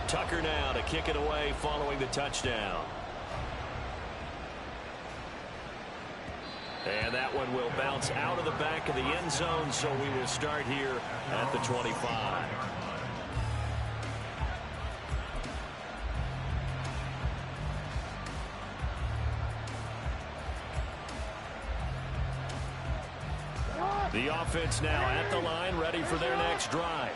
Tucker now to kick it away following the touchdown. And that one will bounce out of the back of the end zone, so we will start here at the 25. The offense now at the line, ready for their next drive.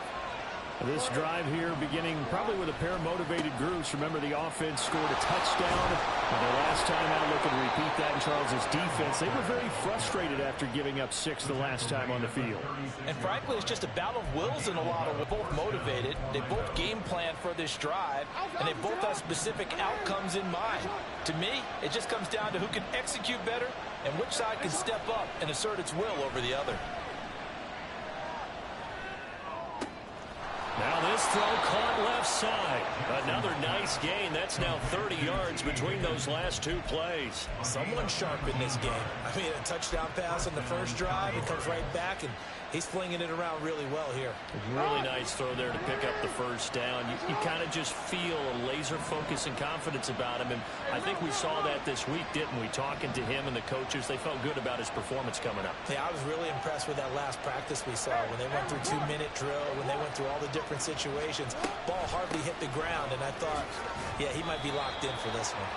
This drive here beginning probably with a pair of motivated groups. Remember, the offense scored a touchdown. And their last time out, looking to repeat that in Charles's defense. They were very frustrated after giving up 6 the last time on the field. And frankly, it's just a battle of wills in a lot of. We're both motivated. They both game plan for this drive. And they both have specific outcomes in mind. To me, it just comes down to who can execute better and which side can step up and assert its will over the other. Now this throw caught left side. Another nice gain. That's now 30 yards between those last 2 plays. Someone sharp in this game. I mean, a touchdown pass on the first drive. It comes right back, and he's flinging it around really well here. Really nice throw there to pick up the first down. You kind of just feel a laser focus and confidence about him, and I think we saw that this week, didn't we? Talking to him and the coaches, they felt good about his performance coming up. Yeah, I was really impressed with that last practice we saw when they went through 2-minute drill, when they went through all the different situations. Ball hardly hit the ground, and I thought, yeah, he might be locked in for this one.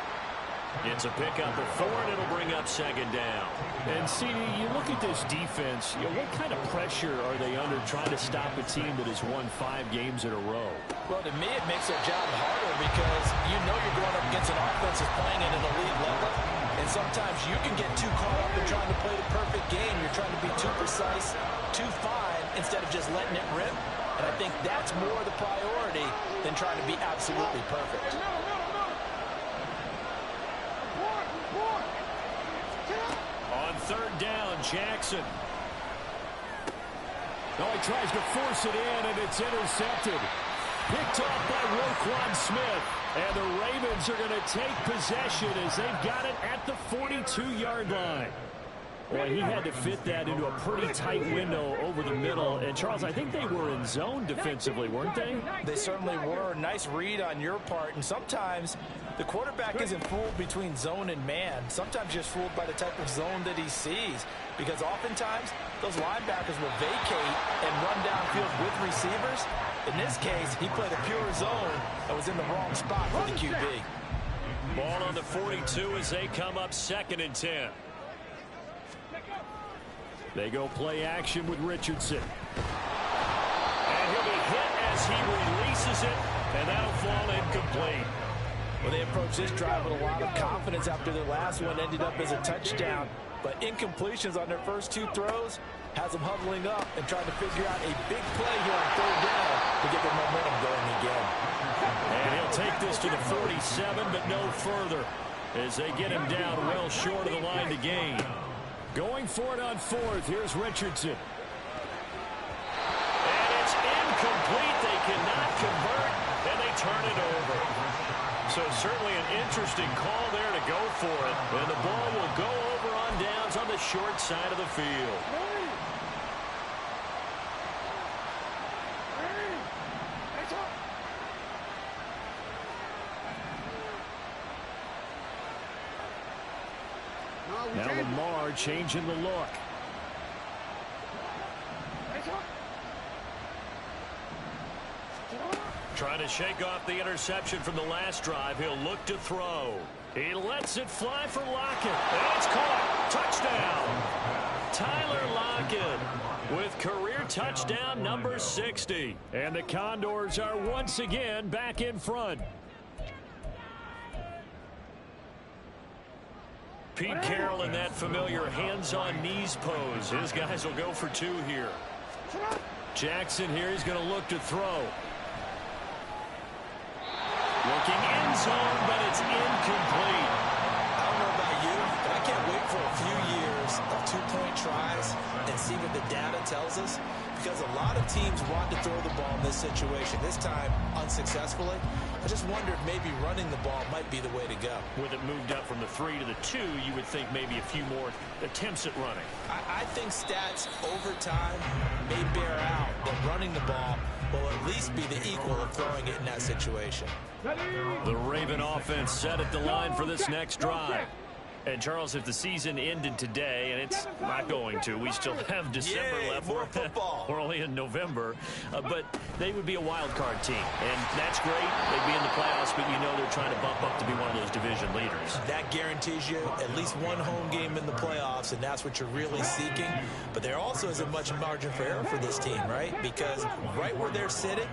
It's a pickup of 4, and it'll bring up 2nd down. And, CD, you look at this defense, what kind of pressure are they under trying to stop a team that has won 5 games in a row? Well, to me, it makes their job harder because you know you're going up against an offense that's playing at an elite level. And sometimes you can get too caught up in trying to play the perfect game. You're trying to be too precise, too fine, instead of just letting it rip. And I think that's more the priority than trying to be absolutely perfect. On 3rd down, Jackson. No, he tries to force it in, and it's intercepted. Picked off by Roquan Smith. And the Ravens are going to take possession as they've got it at the 42-yard line. Well, he had to fit that into a pretty tight window over the middle. And, Charles, I think they were in zone defensively, weren't they? They certainly were. Nice read on your part. And sometimes the quarterback isn't fooled between zone and man. Sometimes just fooled by the type of zone that he sees. Because oftentimes, those linebackers will vacate and run downfield with receivers. In this case, he played a pure zone and was in the wrong spot for the QB. Ball on the 42 as they come up 2nd and 10. They go play action with Richardson. And he'll be hit as he releases it, and that'll fall incomplete. Well, they approached this drive with a lot of confidence after their last one ended up as a touchdown. But incompletions on their first 2 throws has them huddling up and trying to figure out a big play here on 3rd down to get their momentum going again. And he'll take this to the 47, but no further as they get him down well short of the line to gain. Going for it on 4th. Here's Richardson. And it's incomplete. They cannot convert, and they turn it over. So certainly an interesting call there to go for it. And the ball will go over on downs on the short side of the field. Now Lamar changing the look. Trying to shake off the interception from the last drive. He'll look to throw. He lets it fly for Lockett. And it's caught. Touchdown. Tyler Lockett with career touchdown number 60. And the Condors are once again back in front. Pete Carroll in that familiar hands-on knees pose. His guys will go for 2 here. Jackson here, he's going to look to throw. Looking end zone, but it's incomplete. I don't know about you, but I can't wait for a few years of 2-point tries and see what the data tells us. Because a lot of teams want to throw the ball in this situation. This time, unsuccessfully. I just wondered maybe running the ball might be the way to go. With it moved up from the 3 to the 2, you would think maybe a few more attempts at running. I think stats over time may bear out that running the ball will at least be the equal of throwing it in that situation. The Raven offense set at the line for this next drive. And, Charles, if the season ended today, and it's not going to, we still have December left. More football. We're only in November. But they would be a wild card team. And that's great. They'd be in the playoffs, but you know they're trying to bump up to be one of those division leaders. That guarantees you at least one home game in the playoffs, and that's what you're really seeking. But there also isn't much margin for error for this team, right? Because right where they're sitting,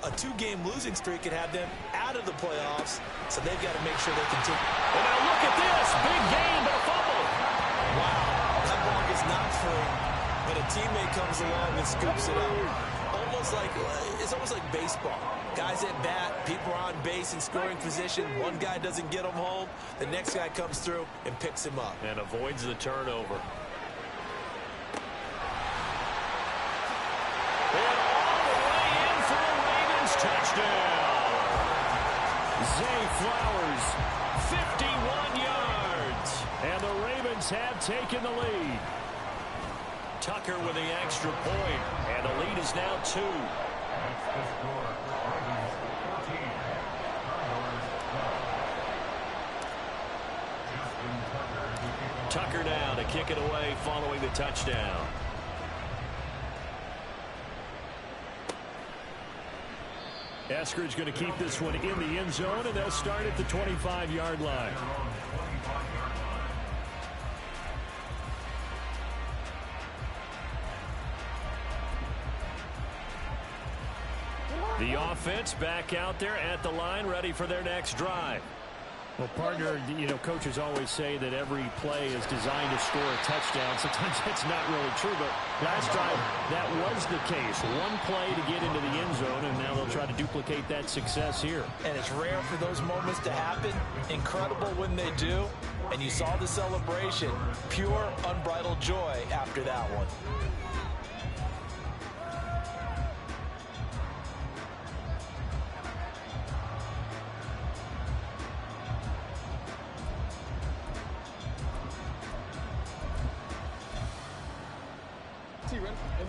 a two-game losing streak could have them out of the playoffs, so they've got to make sure they continue. And now look at this. Big gain, but a fumble. Wow, that ball is not free, but a teammate comes along and scoops it up. It's almost like baseball. Guys at bat, people are on base in scoring position. One guy doesn't get him home. The next guy comes through and picks him up. And avoids the turnover. Touchdown. Zay Flowers, 51 yards. And the Ravens have taken the lead. Tucker with the extra point. And the lead is now 2. Tucker now to kick it away following the touchdown. Eskridge going to keep this one in the end zone, and they'll start at the 25-yard line. The offense back out there at the line, ready for their next drive. Well, partner, coaches always say that every play is designed to score a touchdown. Sometimes that's not really true, but last drive, that was the case. One play to get into the end zone, and now they'll try to duplicate that success here. And it's rare for those moments to happen. Incredible when they do. And you saw the celebration. Pure, unbridled joy after that one.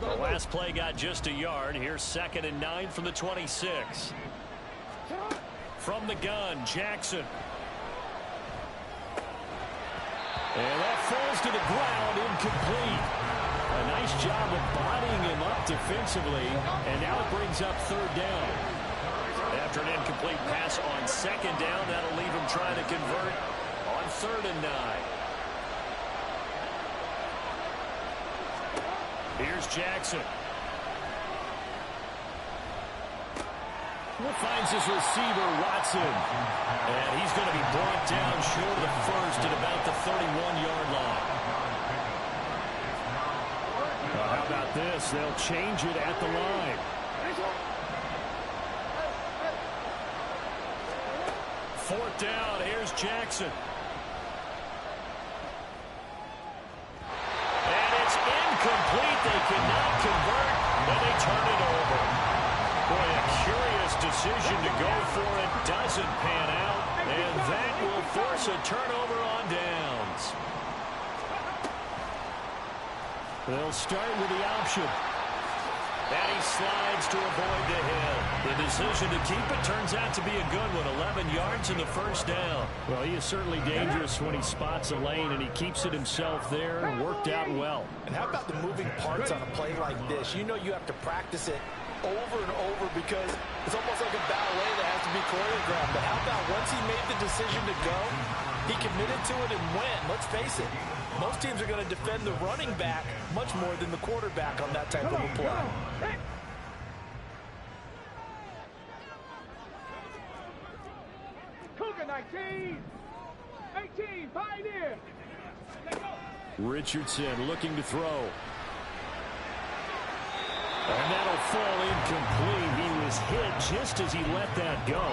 The last play got just a yard. Here's 2nd and 9 from the 26. From the gun, Jackson. And that falls to the ground, incomplete. A nice job of bodying him up defensively, and now it brings up 3rd down. After an incomplete pass on 2nd down, that'll leave him trying to convert on 3rd and 9. Here's Jackson. Finds his receiver, Watson. And he's going to be brought down short of the first at about the 31-yard line. How about this? They'll change it at the line. Fourth down. Here's Jackson. Complete, they cannot convert, and they turn it over. Boy, a curious decision to go for it. Doesn't pan out, and that will force a turnover on downs. They'll start with the option. And he slides to avoid the hit. The decision to keep it turns out to be a good one. 11 yards in the first down. Well, he is certainly dangerous when he spots a lane, and he keeps it himself there and worked out well. And how about the moving parts on a play like this? You know you have to practice it over and over because it's almost like a ballet that has to be choreographed. But how about once he made the decision to go, he committed to it and went. Let's face it. Most teams are going to defend the running back much more than the quarterback on that type of a play. Cougar 19, 18, Pioneer. Richardson looking to throw. And that'll fall incomplete. He was hit just as he let that go.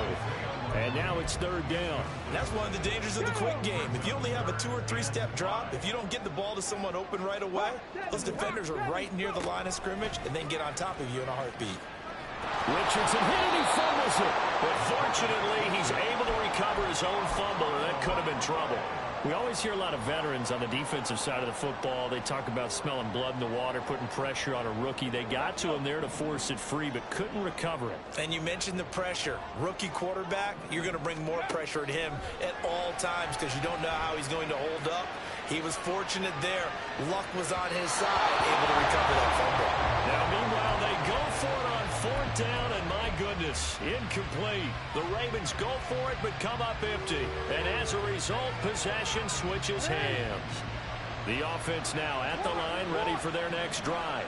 And now it's 3rd down. That's one of the dangers of the quick game. If you only have a 2- or 3-step drop, if you don't get the ball to someone open right away, those defenders are right near the line of scrimmage and then get on top of you in a heartbeat. Richardson hit it, he fumbles it. But fortunately, he's able to recover his own fumble, and that could have been trouble. We always hear a lot of veterans on the defensive side of the football. They talk about smelling blood in the water, putting pressure on a rookie. They got to him there to force it free, but couldn't recover it. And you mentioned the pressure. Rookie quarterback, you're going to bring more pressure at him at all times because you don't know how he's going to hold up. He was fortunate there. Luck was on his side, able to recover that fumble. Now, meanwhile, they go for it on 4th down, and my goodness, incomplete. The Ravens go for it, but come up empty. And as a result, possession switches hands. The offense now at the line, ready for their next drive.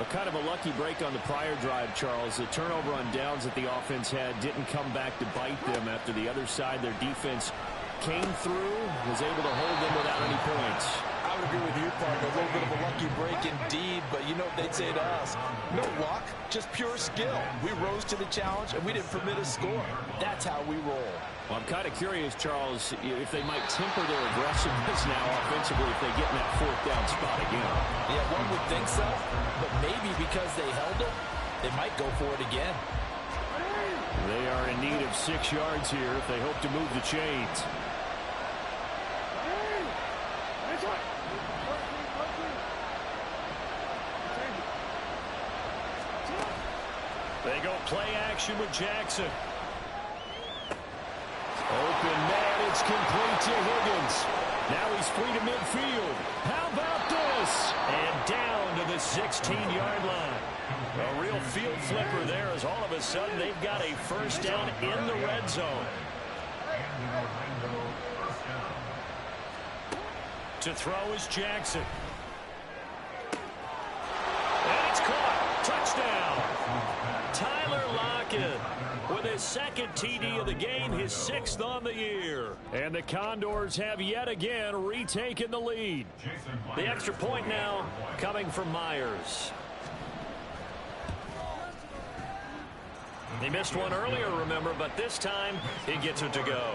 A kind of a lucky break on the prior drive, Charles. The turnover on downs that the offense had didn't come back to bite them after the other side. Their defense came through, was able to hold them without any points. I would agree with you, partner. A little bit of a lucky break indeed, but you know what they'd say to us? No luck, just pure skill. We rose to the challenge, and we didn't permit a score. That's how we roll. Well, I'm kind of curious, Charles, if they might temper their aggressiveness now offensively if they get in that 4th down spot again. Yeah, one would think so, but maybe because they held it, they might go for it again. They are in need of 6 yards here if they hope to move the chains. They go play action with Jackson. Open man, it's complete to Higgins. Now he's free to midfield. How about this? And down to the 16-yard line. A real field flipper there as all of a sudden they've got a 1st down in the red zone. To throw is Jackson. And it's caught. Touchdown. Tyler Lockett with his 2nd TD of the game, his 6th on the year. And the Condors have yet again retaken the lead. The extra point now coming from Myers. He missed one earlier, remember, but this time he gets it to go.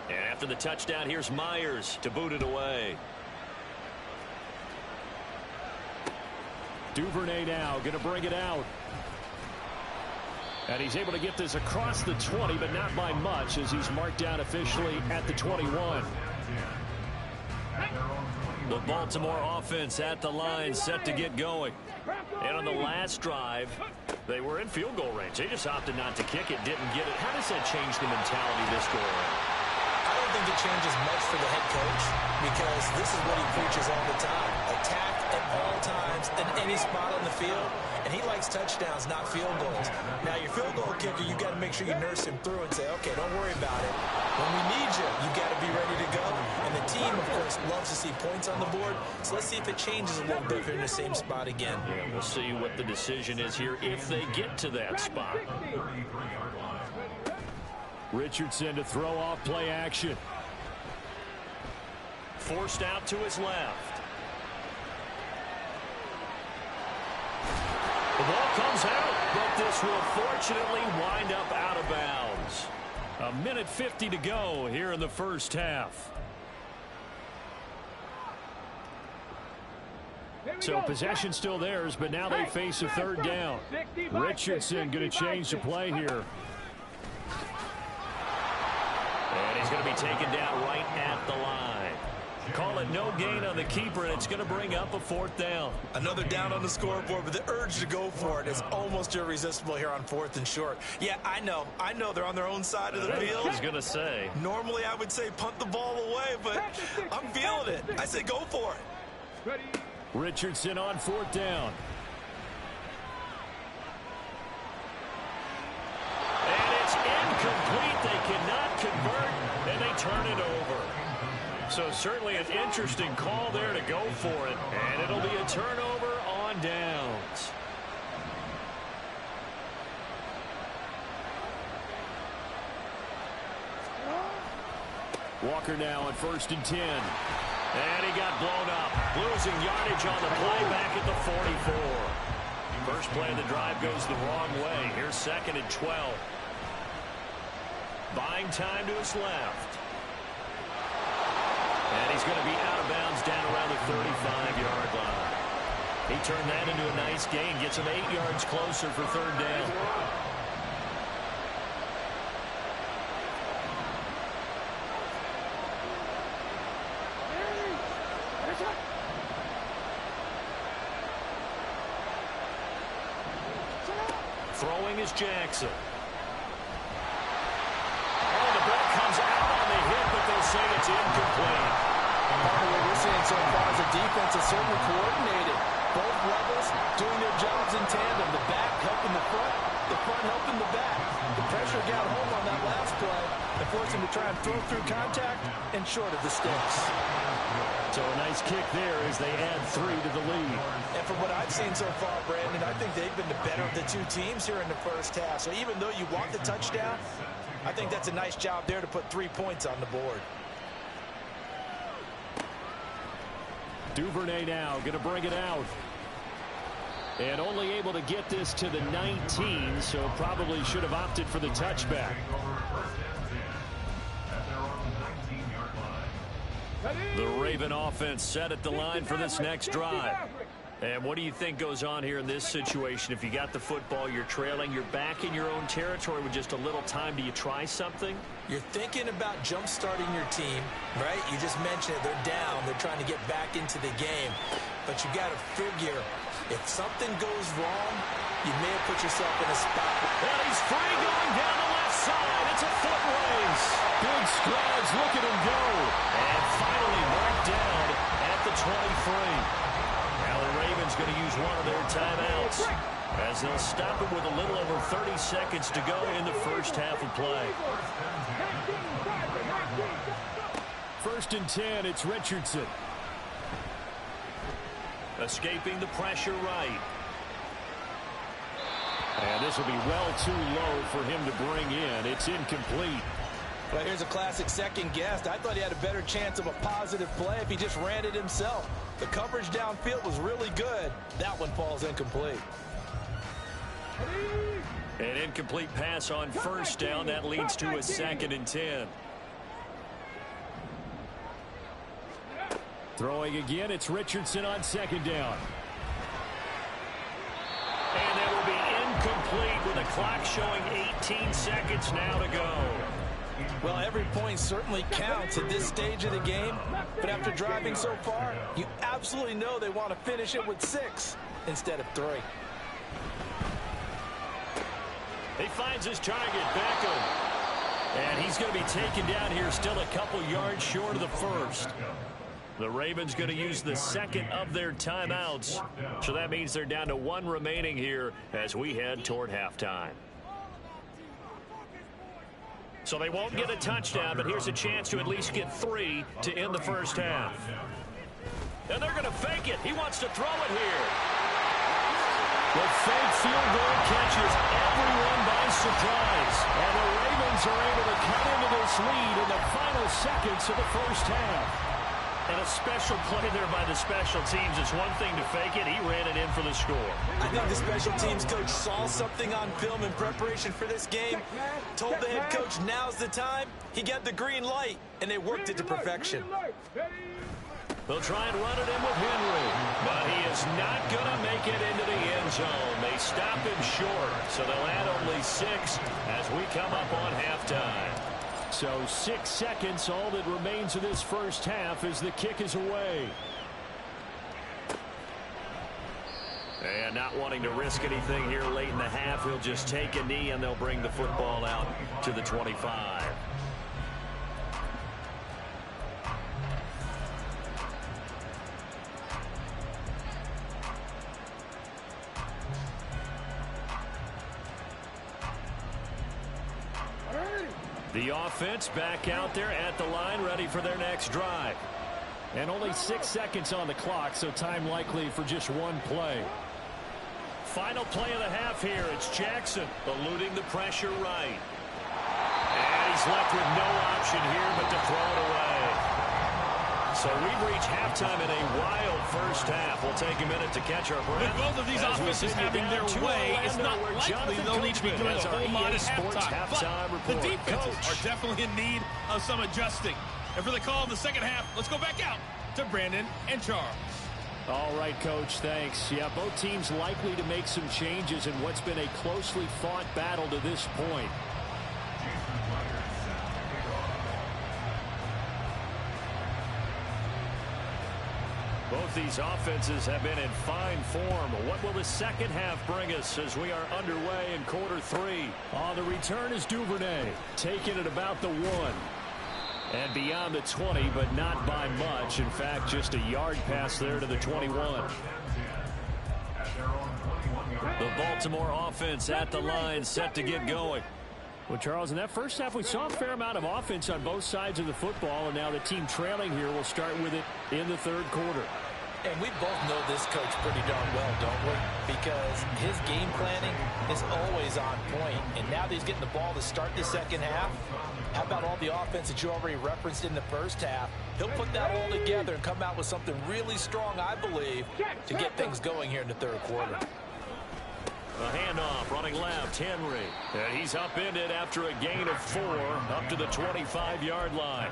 And after the touchdown, here's Myers to boot it away. Duvernay now going to bring it out. And he's able to get this across the 20, but not by much as he's marked down officially at the 21. The Baltimore offense at the line set to get going. And on the last drive, they were in field goal range. They just opted not to kick it, didn't get it. How does that change the mentality this go around? I don't think it changes much for the head coach because this is what he preaches all the time. Attack at all times in any spot on the field. And he likes touchdowns, not field goals. Now, your field goal kicker, you got to make sure you nurse him through and say, okay, don't worry about it. When we need you, you got to be ready to go. And the team, of course, loves to see points on the board. So let's see if it changes a little bit if you're in the same spot again. Yeah, we'll see what the decision is here if they get to that spot. Richardson to throw off play action. Forced out to his left. The ball comes out, but this will fortunately wind up out of bounds. 1:50 to go here in the first half. So possession still theirs, but now they face a 3rd down. Richardson going to change the play here. And he's going to be taken down right at the line. Call it no gain on the keeper, and it's going to bring up a 4th down. Another down on the scoreboard, but the urge to go for it is almost irresistible here on 4th and short. Yeah, I know they're on their own side of the field. I was going to say. Normally I would say punt the ball away, but I'm feeling it. I say go for it. Richardson on 4th down. And it's incomplete. They cannot convert, and they turn it over. So certainly an interesting call there to go for it. And it'll be a turnover on downs. Walker now on 1st and 10. And he got blown up. Losing yardage on the play back at the 44. First play of the drive goes the wrong way. Here's 2nd and 12. Buying time to his left. And he's going to be out of bounds down around the 35-yard line. He turned that into a nice gain. Gets him 8 yards closer for third down. Throwing is Jackson. Oh, the ball comes out on the hit, but they'll say it's incomplete. Part of what we're seeing so far is the defense is certainly coordinated. Both levels doing their jobs in tandem. The back helping the front helping the back. The pressure got home on that last play and forced him to try and throw through contact and short of the sticks. So a nice kick there as they add 3 to the lead. And from what I've seen so far, Brandon, I think they've been the better of the two teams here in the first half. So even though you want the touchdown, I think that's a nice job there to put 3 points on the board. Duvernay now going to bring it out. And only able to get this to the 19, so probably should have opted for the touchback. The Raven offense set at the line for this next drive. And what do you think goes on here in this situation? If you got the football, you're trailing, you're back in your own territory with just a little time. Do you try something? You're thinking about jump-starting your team, right? You just mentioned it. They're down. They're trying to get back into the game. But you got to figure, if something goes wrong, you may have put yourself in a spot. And he's free going down the left side. It's a foot race. Big strides, look at him go. And finally marked down at the 23. Now the Ravens going to use one of their timeouts as they'll stop it with a little over 30 seconds to go in the first half of play. 1st and 10, it's Richardson. Escaping the pressure right. And this will be well too low for him to bring in. It's incomplete. Well, here's a classic second guess. I thought he had a better chance of a positive play if he just ran it himself. The coverage downfield was really good. That one falls incomplete. An incomplete pass on first down. That leads to a 2nd and 10. Throwing again, it's Richardson on 2nd down. And that will be incomplete with the clock showing 18 seconds now to go. Well, every point certainly counts at this stage of the game. But after driving so far, you absolutely know they want to finish it with 6 instead of 3. He finds his target, Beckham. And he's going to be taken down here still a couple yards short of the first. The Ravens going to use the 2nd of their timeouts. So that means they're down to 1 remaining here as we head toward halftime. So they won't get a touchdown, but here's a chance to at least get 3 to end the first half. And they're going to fake it. He wants to throw it here. The fake field goal catches everyone by surprise. And the Ravens are able to cut into this lead in the final seconds of the first half. And a special play there by the special teams. It's one thing to fake it. He ran it in for the score. I think the special teams coach saw something on film in preparation for this game, told the head coach now's the time. He got the green light, and they worked it to perfection. They'll try and run it in with Henry, but he is not going to make it into the end zone. They stop him short, so they'll add only 6 as we come up on halftime. So 6 seconds, all that remains of this first half as the kick is away. And not wanting to risk anything here late in the half, he'll just take a knee and they'll bring the football out to the 25. The offense back out there at the line, ready for their next drive. And only 6 seconds on the clock, so time likely for just one play. Final play of the half here. It's Jackson eluding the pressure right. And he's left with no option here but to throw it away. So we've reached halftime in a wild first half. We'll take a minute to catch our breath. With both of these offenses having their way, it's not likely they'll need to be doing a whole lot at halftime. But the defenses are definitely in need of some adjusting. And for the call in the second half, let's go back out to Brandon and Charles. All right, Coach, thanks. Yeah, both teams likely to make some changes in what's been a closely fought battle to this point. Both these offenses have been in fine form. What will the second half bring us as we are underway in quarter three? On the return is Duvernay, taking it about the 1. And beyond the 20, but not by much. In fact, just a yard pass there to the 21. The Baltimore offense at the line, set to get going. Well, Charles, in that first half, we saw a fair amount of offense on both sides of the football, and now the team trailing here will start with it in the third quarter. And we both know this coach pretty darn well, don't we? Because his game planning is always on point. And now that he's getting the ball to start the second half, how about all the offense that you already referenced in the first half? He'll put that all together and come out with something really strong, I believe, to get things going here in the third quarter. A handoff, running left, Henry. And he's upended after a gain of 4, up to the 25-yard line.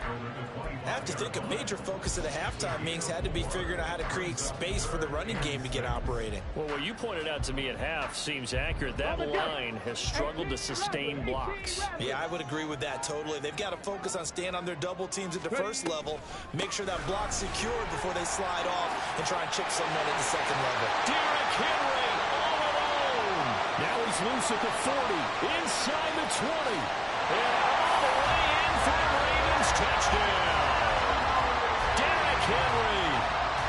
I have to think a major focus of the halftime meetings had to be figuring out how to create space for the running game to get operating. Well, what you pointed out to me at half seems accurate. That line has struggled to sustain blocks. Yeah, I would agree with that totally. They've got to focus on staying on their double teams at the first level, make sure that block's secured before they slide off and try and chip someone at the second level. Derrick Henry all alone. Now he's loose at the 40, inside the 20. And all the way in for the Ravens touchdown. Derrick Henry,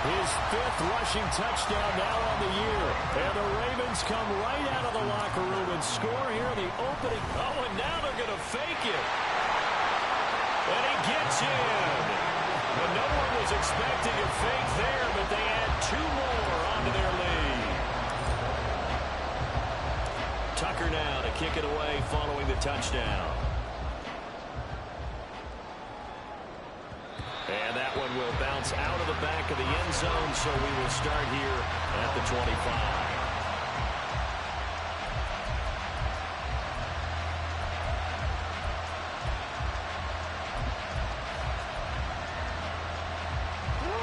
his 5th rushing touchdown now on the year. And the Ravens come right out of the locker room and score here in the opening. Oh, and now they're going to fake it. And he gets in. But no one was expecting a fake there, but they add 2 more onto their lead. Tucker now to kick it away following the touchdown. And that one will bounce out of the back of the end zone, so we will start here at the 25.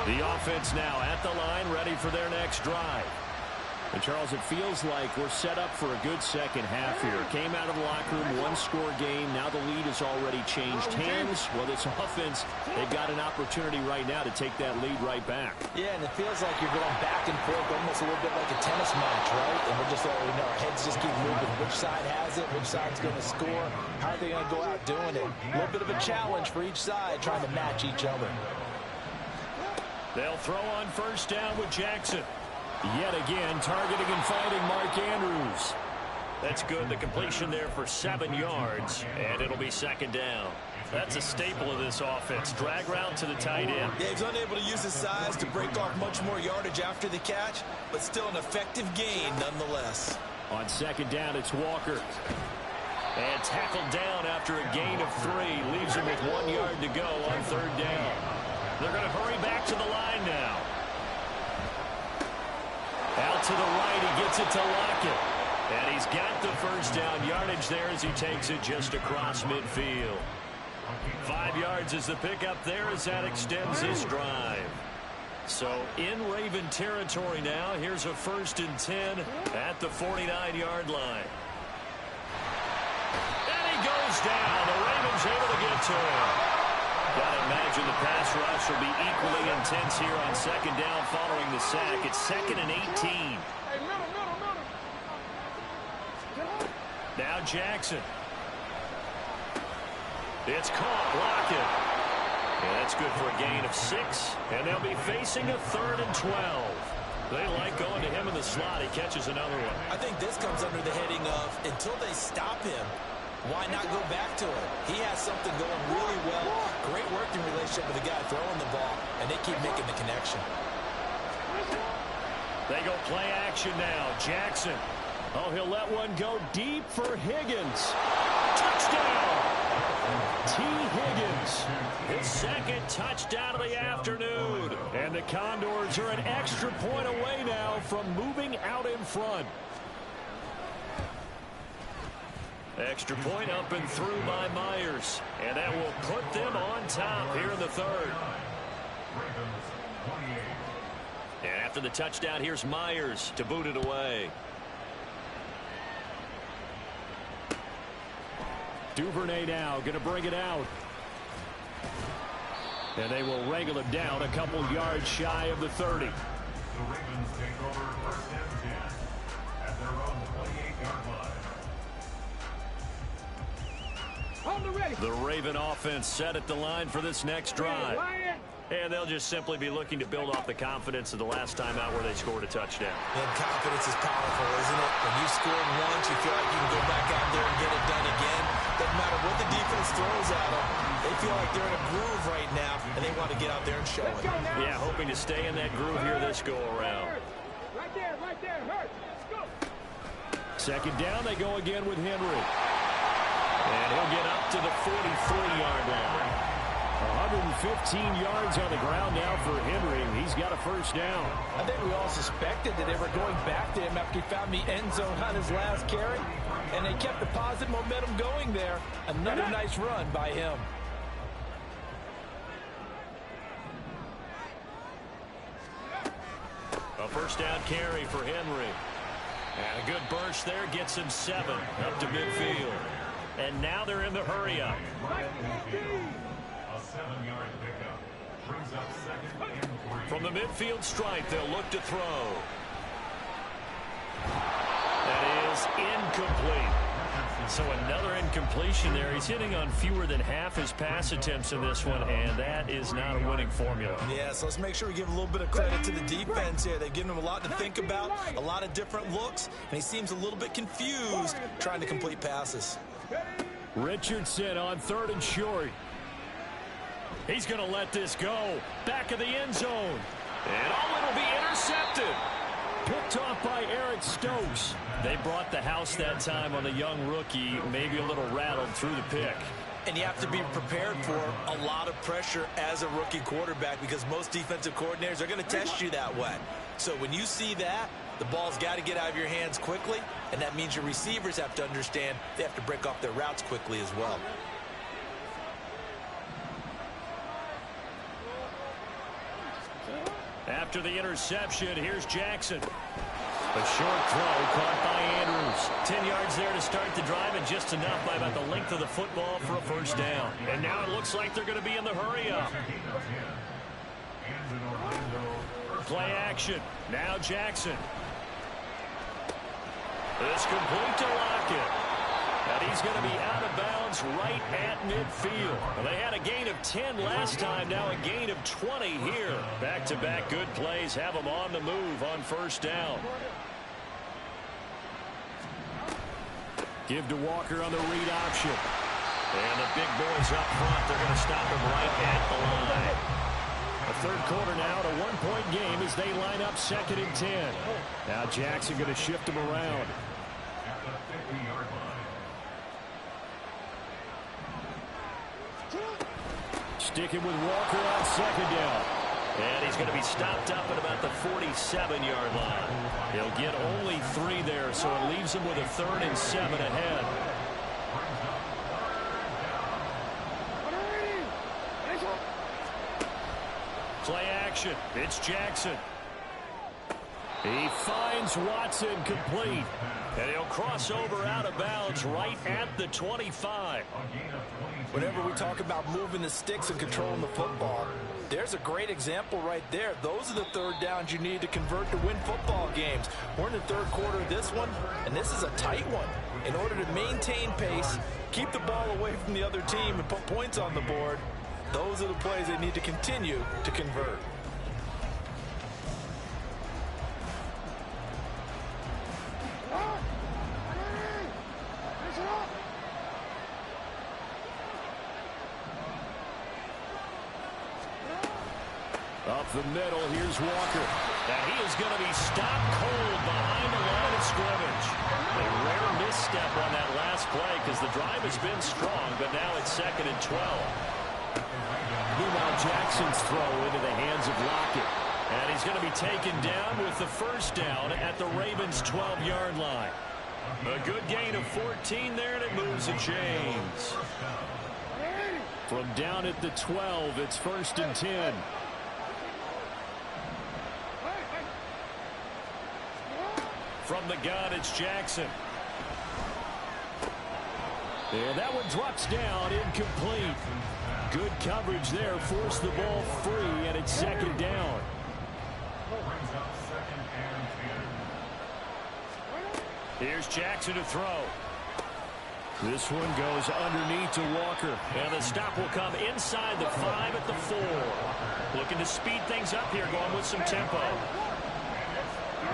The offense now at the line, ready for their next drive. And, Charles, it feels like we're set up for a good second half here. Came out of the locker room, 1-score game. Now the lead has already changed hands. Well, this offense, they've got an opportunity right now to take that lead right back. Yeah, and it feels like you're going back and forth almost a little bit like a tennis match, right? And we're just already know our heads just keep moving. Which side has it? Which side's going to score? How are they going to go out doing it? A little bit of a challenge for each side trying to match each other. They'll throw on first down with Jackson. Yet again, targeting and finding Mark Andrews. That's good. The completion there for 7 yards, and it'll be second down. That's a staple of this offense. Drag route to the tight end. Yeah, he's unable to use his size to break off much more yardage after the catch, but still an effective gain nonetheless. On second down, it's Walker. And tackled down after a gain of 3. Leaves him with 1 yard to go on third down. They're going to hurry back to the line now. Out to the right, he gets it to Lockett. And he's got the first down yardage there as he takes it just across midfield. 5 yards is the pickup there as that extends this drive. So in Raven territory now, here's a 1st and 10 at the 49-yard line. And he goes down. The Ravens able to get to him. Gotta imagine the pass rush will be equally intense here on second down following the sack. It's 2nd and 18. Now Jackson. It's caught. Lockett. And that's good for a gain of 6. And they'll be facing a 3rd and 12. They like going to him in the slot. He catches another one. I think this comes under the heading of until they stop him, why not go back to him? He has something going really well. Great working relationship with the guy throwing the ball, and they keep making the connection. They go play action now. Jackson. Oh, he'll let one go deep for Higgins. Touchdown! T. Higgins. His 2nd touchdown of the afternoon. And the Condors are an extra point away now from moving out in front. Extra point up and through by Myers. And that will put them on top here in the 3rd. And after the touchdown, here's Myers to boot it away. Duvernay now going to bring it out. And they will wrangle him down a couple yards shy of the 30. The Ravens take over first and 10 at their own 28-yard line. On the ready. The Raven offense set at the line for this next drive. And they'll just simply be looking to build off the confidence of the last time out where they scored a touchdown. And confidence is powerful, isn't it? When you scored once, you feel like you can go back out there and get it done again. Doesn't matter what the defense throws at them. They feel like they're in a groove right now, and they want to get out there and show it. Yeah, hoping to stay in that groove here this go-around. Right there, hurt. Let's go. Second down, they go again with Henry. And he'll get up to the 43-yard line. 115 yards on the ground now for Henry. He's got a first down. I think we all suspected that they were going back to him after he found the end zone on his last carry. And they kept the positive momentum going there. Another nice run by him. A first down carry for Henry. And a good burst there gets him 7 up to midfield. And now they're in the hurry-up. A 7-yard pickup brings up second and 3. From the midfield stripe, they'll look to throw. That is incomplete. So another incompletion there. He's hitting on fewer than half his pass attempts in this one, and that is not a winning formula. Yeah, so let's make sure we give a little bit of credit to the defense here. They've given him a lot to think about, a lot of different looks, and he seems a little bit confused trying to complete passes. Richardson on 3rd and short. He's going to let this go. Back of the end zone. And it'll be intercepted. Picked off by Eric Stokes. They brought the house that time on the young rookie, maybe a little rattled through the pick. And you have to be prepared for a lot of pressure as a rookie quarterback because most defensive coordinators are going to test you that way. So when you see that, the ball's got to get out of your hands quickly, and that means your receivers have to understand they have to break off their routes quickly as well. After the interception, here's Jackson. A short throw caught by Andrews. 10 yards there to start the drive, and just enough by about the length of the football for a first down. And now it looks like they're going to be in the hurry-up. Play action. Now Jackson. It's complete to Lockett. And he's going to be out of bounds right at midfield. Well, they had a gain of 10 last time, now a gain of 20 here. Back-to-back good plays have them on the move on first down. Give to Walker on the read option. And the big boys up front, they're going to stop him right at the line. A third quarter now, a one-point game as they line up 2nd and 10. Now Jackson going to shift him around. At the 50-yard line. Sticking with Walker on 2nd down. And he's going to be stopped up at about the 47-yard line. He'll get only 3 there, so it leaves him with a 3rd and 7 ahead. Play action. It's Jackson. He finds Watson complete. And he'll cross over out of bounds right at the 25. Whenever we talk about moving the sticks and controlling the football, there's a great example right there. Those are the third downs you need to convert to win football games. We're in the third quarter of this one, and this is a tight one. In order to maintain pace, keep the ball away from the other team, and put points on the board, those are the plays they need to continue to convert. Up the middle, here's Walker. And he is going to be stopped cold behind the line of scrimmage. A rare misstep on that last play because the drive has been strong, but now it's 2nd and 12. Meanwhile, Jackson's throw into the hands of Lockett. And he's going to be taken down with the first down at the Ravens' 12-yard line. A good gain of 14 there, and it moves the chains. From down at the 12, it's 1st and 10. From the gun, it's Jackson. And that one drops down, incomplete. Good coverage there, forced the ball free, and it's second down. Brings up second and 10. Here's Jackson to throw. This one goes underneath to Walker. And the stop will come inside the 5 at the 4. Looking to speed things up here, going with some tempo.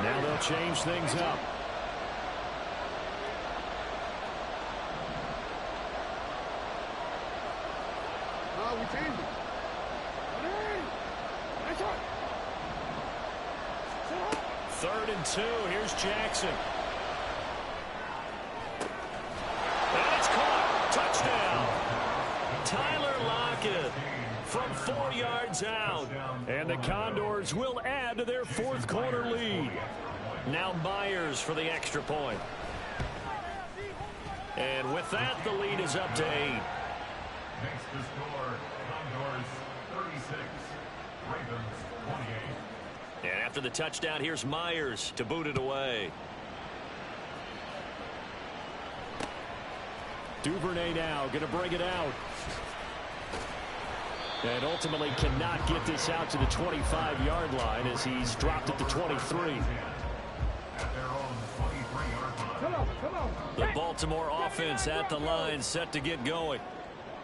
Now they'll change things up. We changed it. Nice one. 3rd and 2. Here's Jackson. And it's caught. Touchdown. Tyler Lockett from 4 yards out. And the Condors will add to their 4th quarter lead. Now Myers for the extra point. And with that, the lead is up to 8. Makes the score Condors 36, Ravens 28. And after the touchdown, here's Myers to boot it away. Duvernay now going to bring it out. And ultimately cannot get this out to the 25-yard line as he's dropped at the 23. At their own 23-yard line. Come on. The Baltimore offense at the line, set to get going.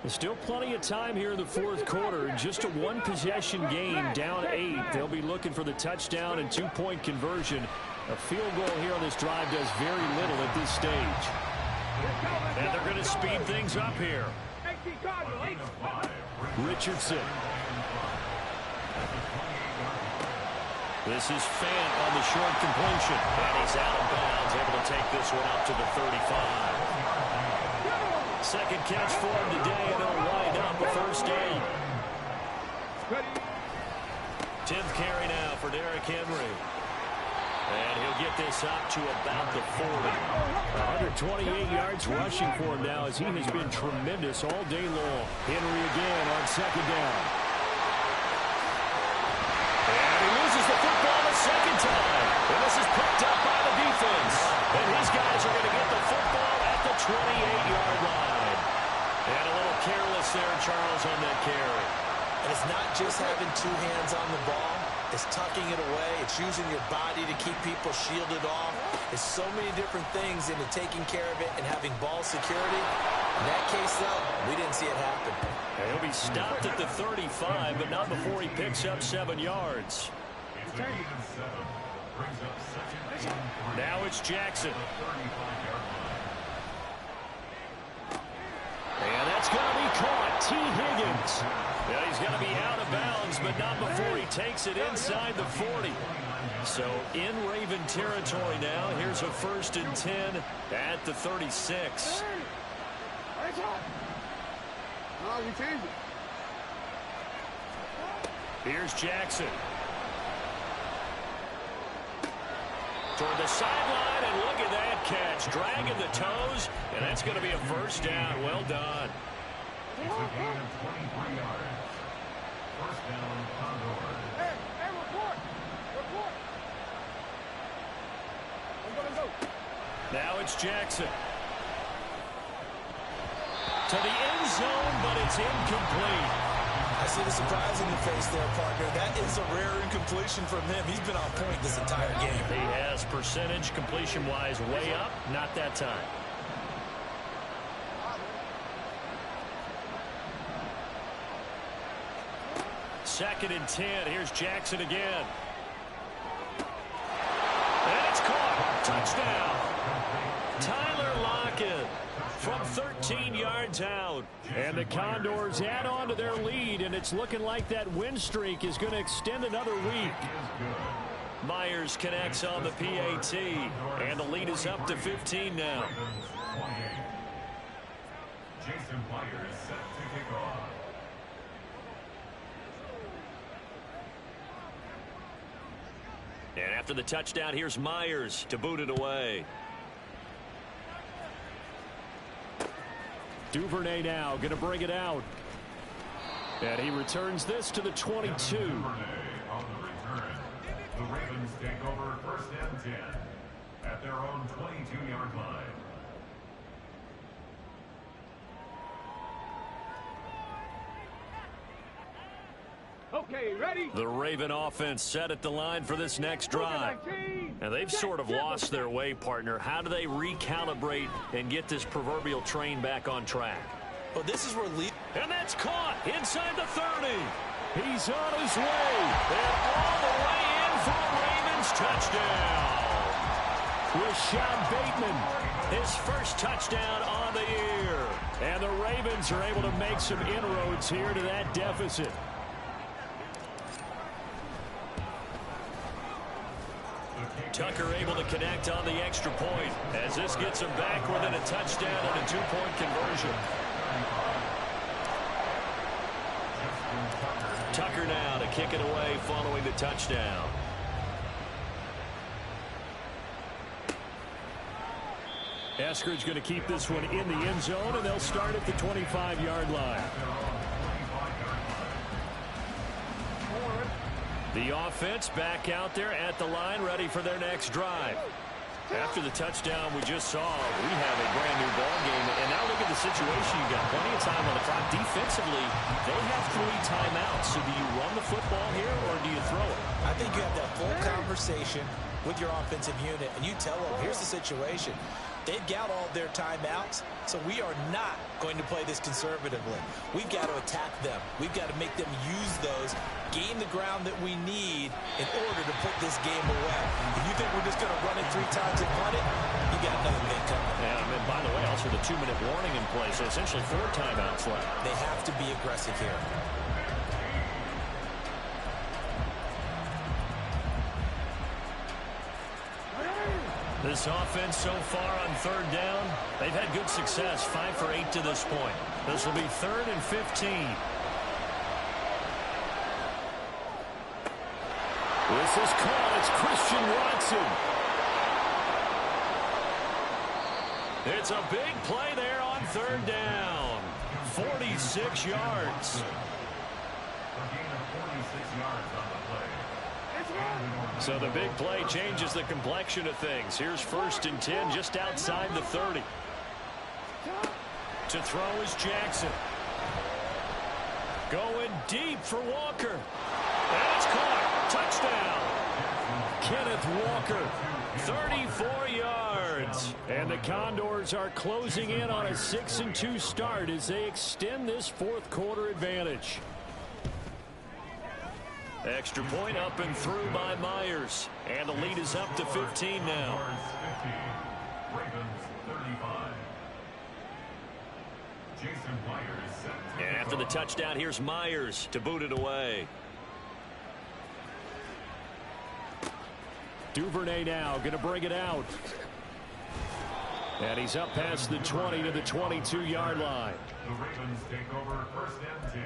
There's still plenty of time here in the 4th quarter. Just a 1-possession game, down 8. They'll be looking for the touchdown and 2-point conversion. A field goal here on this drive does very little at this stage. And they're going to speed things up here. Richardson. This is Fant on the short completion. And he's out of bounds, able to take this one up to the 35. Second catch for him today, and it'll wind up a first down. 10th carry now for Derrick Henry. And he'll get this up to about the 40. 128 yards rushing for him now as he has been tremendous all day long. Henry again on second down. And he loses the football a second time. And this is picked up by the defense. And his guys are going to get the football at the 28-yard line. And a little careless there, Charles, on that carry. And it's not just having 2 hands on the ball. It's tucking it away. It's using your body to keep people shielded off. It's so many different things into taking care of it and having ball security. In that case, though, we didn't see it happen. And he'll be stopped at the 35, but not before he picks up 7 yards. It's 8 and 7. Brings up second and 3. Now it's Jackson. The 35-yard line. And that's going to be caught. T. Higgins. Yeah, he's going to be out of bounds, but not before he takes it inside the 40. So in Raven territory now. Here's a 1st and 10 at the 36. We changed it. Here's Jackson. Toward the sideline, and look at that catch. Dragging the toes, and that's going to be a first down. Well done. It's a gain of 23 yards. First down, Condors. Hey, report. I'm going to go. Now it's Jackson. To the end zone, but it's incomplete. I see the surprise in your face there, partner. That is a rare incompletion from him. He's been on point this entire game. He has percentage completion-wise way up. Not that time. Second and 10. Here's Jackson again. And it's caught. Touchdown. Tyler Lockett from 13 yards out. And the Condors add on to their lead, and it's looking like that win streak is going to extend another week. Myers connects on the PAT, and the lead is up to 15 now. Jason Myers set to kick off. And after the touchdown, here's Myers to boot it away. Duvernay now going to bring it out. And he returns this to the 22. Duvernay on the return. The Ravens take over 1st and 10. at their own 22-yard line. Okay, ready? The Raven offense set at the line for this next drive. And they've sort of lost their way, partner. How do they recalibrate and get this proverbial train back on track? Well, this is where and that's caught inside the 30. He's on his way. And all the way in for a Ravens touchdown. Rashad Bateman, his first touchdown on the year. And the Ravens are able to make some inroads here to that deficit. Tucker able to connect on the extra point as this gets him back within a touchdown and a two-point conversion. Tucker now to kick it away following the touchdown. Eskridge going to keep this one in the end zone, and they'll start at the 25-yard line. The offense back out there at the line, ready for their next drive. After the touchdown we just saw, we have a brand new ball game. And now look at the situation. You got plenty of time on the clock. Defensively, they have 3 timeouts. So do you run the football here or do you throw it? I think you have that full conversation with your offensive unit, and you tell them, here's the situation. They've got all their timeouts, so we are not going to play this conservatively. We've got to attack them. We've got to make them use those, gain the ground that we need in order to put this game away. If you think we're just going to run it 3 times and punt it, you got another thing coming. Yeah, and by the way, also the 2-minute warning in place, so essentially 4 timeouts left. They have to be aggressive here. This offense so far on 3rd down, they've had good success, 5 for 8 to this point. This will be 3rd and 15. This is caught. It's Christian Watson. It's a big play there on 3rd down. 46 yards. A gain of 46 yards on the play. So the big play changes the complexion of things. Here's 1st and 10 just outside the 30. To throw is Jackson. Going deep for Walker. And it's caught. Touchdown. Kenneth Walker. 34 yards. And the Condors are closing in on a 6-2 start as they extend this 4th quarter advantage. Extra point up and through by Myers. And the lead is up to 15 now. Ravens 35. Jason Myers set. And after the touchdown, here's Myers to boot it away. Duvernay now going to bring it out. And he's up past the 20 to the 22-yard line. The Ravens take over 1st and 10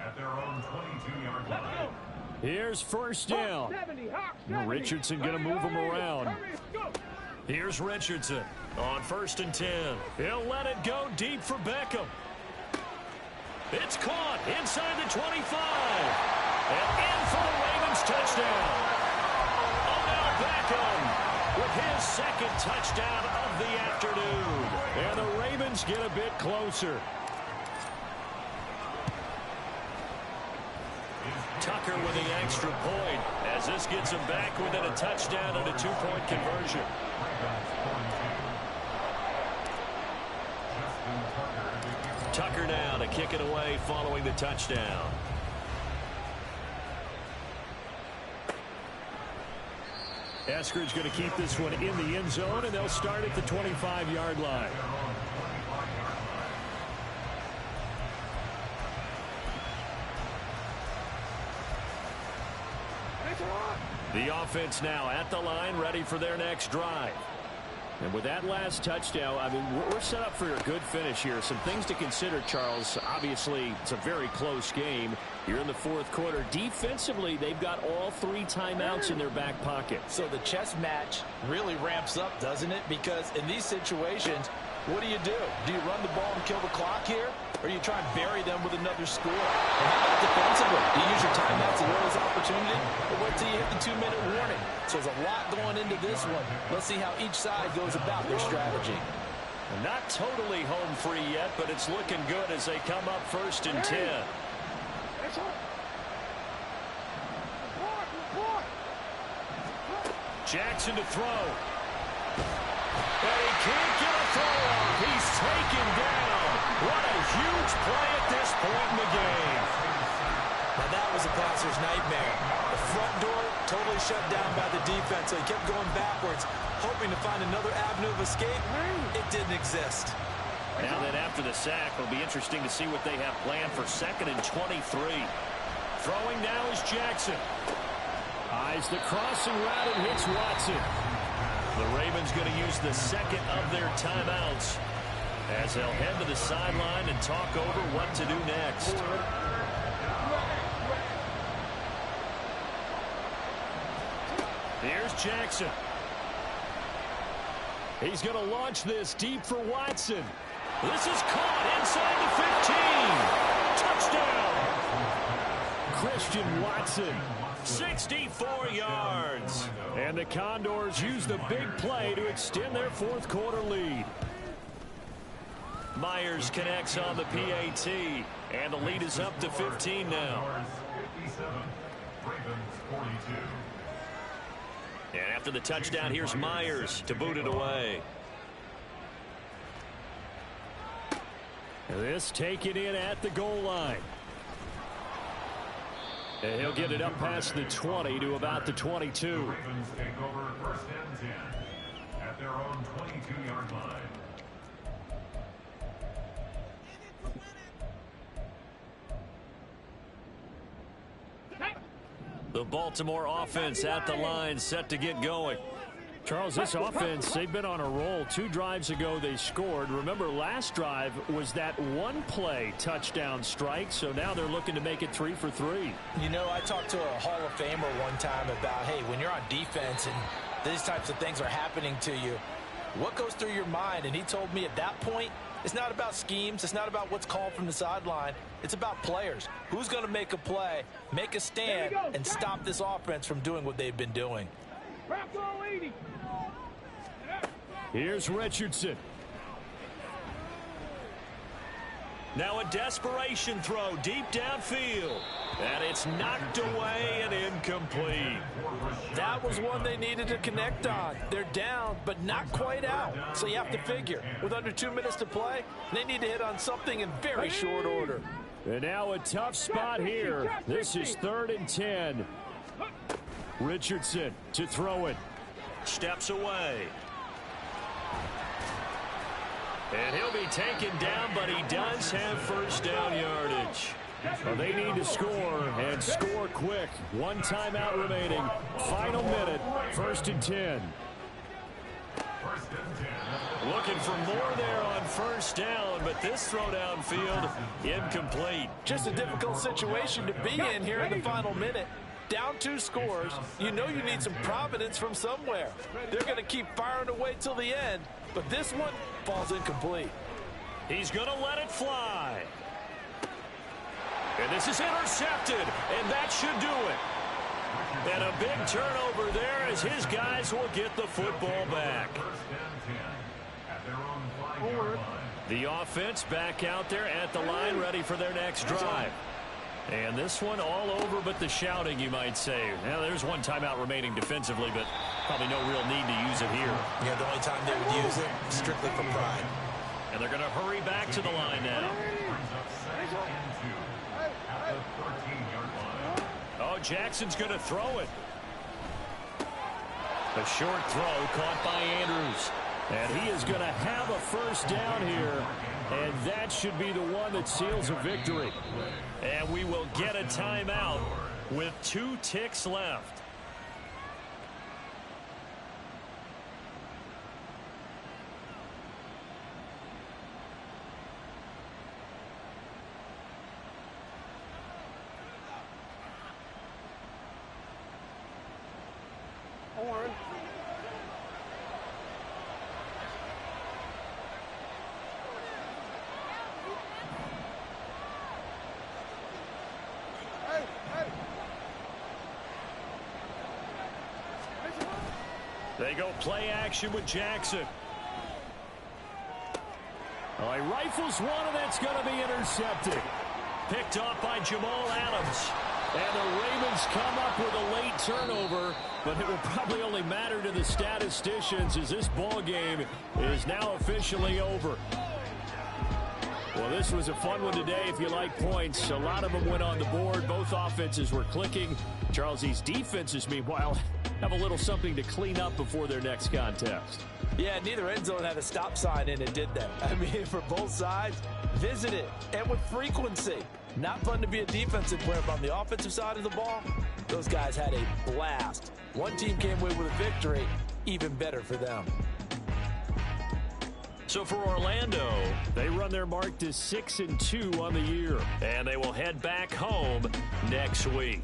at their own 22-yard line. Here's 1st down. Richardson going to move him around. Here's Richardson on 1st and 10. He'll let it go deep for Beckham. It's caught inside the 25. And in for the Ravens touchdown. Odell Beckham with his 2nd touchdown of the afternoon. And the Ravens get a bit closer. Tucker with the extra point as this gets him back within a touchdown and a 2-point conversion. Tucker now to kick it away following the touchdown. Eskridge going to keep this one in the end zone, and they'll start at the 25-yard line. The offense now at the line, ready for their next drive. And with that last touchdown, I mean, we're set up for a good finish here. Some things to consider, Charles. Obviously, it's a very close game. You're in the 4th quarter. Defensively, they've got all 3 timeouts in their back pocket. So the chess match really ramps up, doesn't it? Because in these situations, What do? Do you run the ball and kill the clock here? Or you try and bury them with another score? And how about defensively? Do you use your timeouts to those opportunity? Or wait till you hit the 2-minute warning? So there's a lot going into this one. Let's see how each side goes about their strategy. Not totally home free yet, but it's looking good as they come up 1st and 10. Jackson to throw. And he can't get a throw off. He's taken down. What a huge play at this point in the game. Now that was a passer's nightmare. The front door totally shut down by the defense, so he kept going backwards, hoping to find another avenue of escape. It didn't exist. Now that after the sack, it'll be interesting to see what they have planned for 2nd and 23. Throwing now is Jackson. Eyes the crossing route and hits Watson. The Ravens going to use the 2nd of their timeouts as they'll head to the sideline and talk over what to do next. Here's Jackson. He's going to launch this deep for Watson. This is caught inside the 15. Touchdown. Christian Watson, 64 yards. And the Condors use the big play to extend their 4th quarter lead. Myers connects on the PAT, and the lead is up to 15 now. 57, Ravens 42. And after the touchdown, here's Myers to boot it away. This taken in at the goal line. And he'll get it up past the 20 to about the 22. Ravens take over 1st and 10 at their own 22-yard line. The Baltimore offense at the line, set to get going. Charles, this offense, they've been on a roll. 2 drives ago, they scored. Remember, last drive was that one-play touchdown strike, so now they're looking to make it 3 for 3. You know, I talked to a Hall of Famer one time about, hey, when you're on defense and these types of things are happening to you, what goes through your mind? And he told me at that point, it's not about schemes. It's not about what's called from the sideline. It's about players. Who's going to make a play, make a stand, and stop this offense from doing what they've been doing? Here's Richardson. Now a desperation throw deep downfield. And it's knocked away and incomplete. That was one they needed to connect on. They're down, but not quite out. So you have to figure, with under 2 minutes to play, they need to hit on something in very short order. And now a tough spot here. This is 3rd and 10. Richardson to throw it. Steps away. And he'll be taken down, but he does have 1st down yardage. Well, they need to score, and score quick. 1 timeout remaining. Final minute, 1st and 10. Looking for more there on 1st down, but this throw downfield incomplete. Just a difficult situation to be in here in the final minute. Down 2 scores, you know you need some providence from somewhere. They're going to keep firing away till the end, but this one falls incomplete. He's going to let it fly. And this is intercepted, and that should do it. And a big turnover there as his guys will get the football back. The offense back out there at the line, ready for their next drive. And this one all over but the shouting, you might say. Now, there's 1 timeout remaining defensively, but probably no real need to use it here. Yeah, the only time they would use it, strictly for pride. And they're going to hurry back to the line now. Oh, Jackson's going to throw it. A short throw caught by Andrews. And he is going to have a 1st down here, and that should be the one that seals a victory. And we will get a timeout with 2 ticks left. They go play action with Jackson. Oh, he rifles one, and that's going to be intercepted. Picked off by Jamal Adams. And the Ravens come up with a late turnover, but it will probably only matter to the statisticians as this ball game is now officially over. Well, this was a fun one today if you like points. A lot of them went on the board. Both offenses were clicking. Charles, these defenses, meanwhile, have a little something to clean up before their next contest. Yeah, neither end zone had a stop sign in it, did they? I mean, for both sides, visit it, and with frequency. Not fun to be a defensive player, but on the offensive side of the ball, those guys had a blast. One team came away with a victory, even better for them. So for Orlando, they run their mark to 6-2 on the year, and they will head back home next week.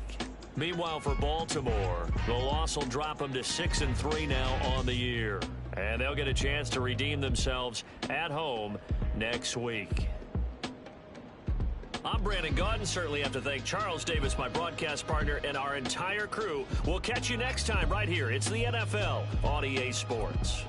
Meanwhile, for Baltimore, the loss will drop them to 6-3 now on the year, and they'll get a chance to redeem themselves at home next week. I'm Brandon Gaudin. Certainly have to thank Charles Davis, my broadcast partner, and our entire crew. We'll catch you next time right here. It's the NFL on EA Sports.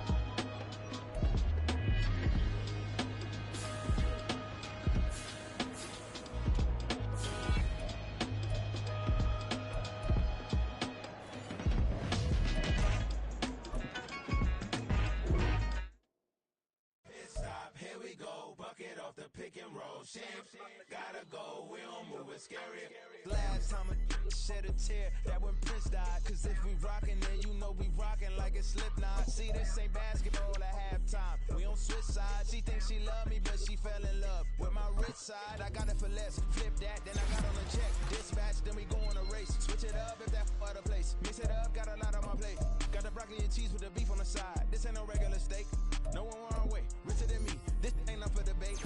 Gotta go, we don't move it scary. Last time I shed a tear, that when Prince died. Cause if we rockin', then you know we rockin' like it's Slipknot. See, this ain't basketball at halftime. We on switch sides. She thinks she love me, but she fell in love with my rich side. I got it for less. Flip that, then I got on a check. Dispatch, then we go on a race. Switch it up if that other place. Mix it up, got a lot on my plate. Got the broccoli and cheese with the beef on the side. This ain't no regular steak. No one wrong way. Richer than me. This ain't up for debate.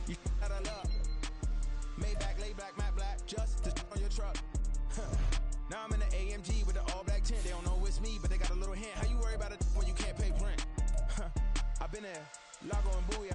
You out of love. Maybach, lay back, matte black, just to on your truck. Now I'm in the AMG with the all black tint. They don't know it's me, but they got a little hint. How you worry about it when you can't pay rent? I've been there, Lago and Booyah.